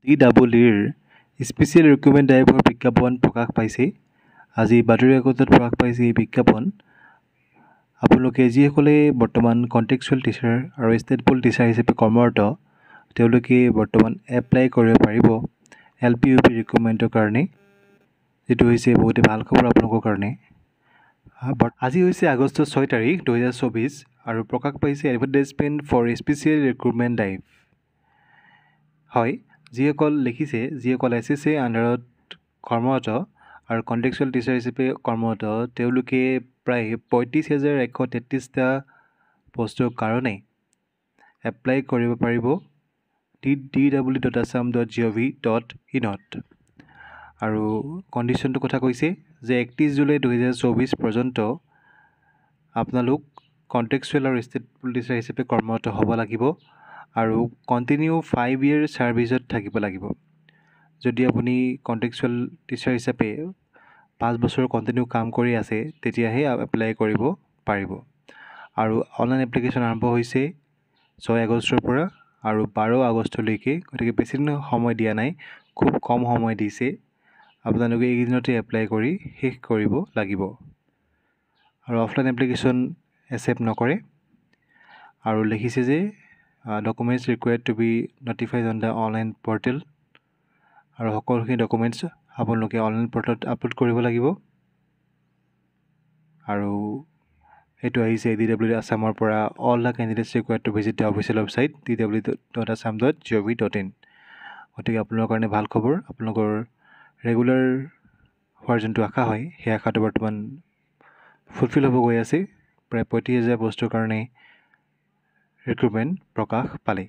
DEEৰ special recruitment driver বিজ্ঞাপন প্ৰকাশ পাইছে। আজি বাতৰি কাকতত প্ৰকাশ পাইছে এই বিজ্ঞাপন। আপোনালোকে যিসকলে বৰ্তমান কণ্টেক্সুৱেল টিচাৰ আৰু ষ্টেটফুল টিচাৰ হিচাপে কৰ্মৰত, তেওঁলোকে বৰ্তমান এপ্লাই কৰিব পাৰিব LPUP ৰিক্ৰুটমেণ্টৰ কাৰণে, যিটো হৈছে বহুতে ভাল খবৰ আপোনালোকৰ কাৰণে। আজি হৈছে আগষ্ট 6 তাৰিখ 2024 আৰু প্ৰকাশ পাইছে advertisement for special recruitment drive. হয়, যিসকল লিখিছে, যিসকল SSA আণ্ডাৰত কৰ্মৰত আৰু কণ্টেক্সুৱেল টিচাৰ হিচাপে কৰ্মৰত, তেওঁলোকে প্ৰায় 35,133টা পষ্টৰ কাৰণে এপ্লাই কৰিব পাৰিব www.assam.gov.in-ত। আৰু কণ্ডিশ্যনটোৰ কথা কৈছে যে 31 জুলাই 2024 পৰ্যন্ত আপোনালোক কণ্টেক্সুৱেল আৰু ষ্টেটফুল টিচাৰ হিচাপে কৰ্মৰত হ'ব লাগিব আৰু কণ্টিনিউ 5 year ছাৰ্ভিচত থাকিব লাগিব। যদি আপুনি কণ্টেক্সুৱেল টিচাৰ হিচাপে 5 বছৰ কণ্টিনিউ কাম কৰি আছে, তেতিয়াহে এপ্লাই কৰিব পাৰিব। আৰু অনলাইন এপ্লিকেশ্যন আৰম্ভ হৈছে 6 আগষ্টৰ পৰা আৰু 12 আগষ্টলৈকে, গতিকে বেছি দিন সময় দিয়া নাই, খুব কম সময় দিছে। আপোনালোকে এইকেইদিনতে এপ্লাই কৰি শেষ কৰিব লাগিব। আৰু অফলাইন এপ্লিকেশ্যন একচেপ্ট নকৰে। আৰু লিখিছে যে documents required to be notified on the online portal. আৰু সকলোখিনি ডকুমেণ্টছ আপোনালোকে অনলাইন পৰ্টেলত আপলোড কৰিব লাগিব। আৰু এইটো আহিছে DEE আছামৰ পৰা। All the candidates required to visit the official website www.assam.gov.in। গতিকে আপোনালোকৰ কাৰণে ভাল খবৰ। আপোনালোকৰ ৰেগুলাৰ হোৱাৰ যোনটো আশা হয়, সেই আশাটো বৰ্তমান ফুলফিল হ'ব গৈ আছে। প্ৰায় 35,000 পষ্টৰ কাৰণে ৰিক্ৰুটমেণ্ট প্ৰকাশ পালে।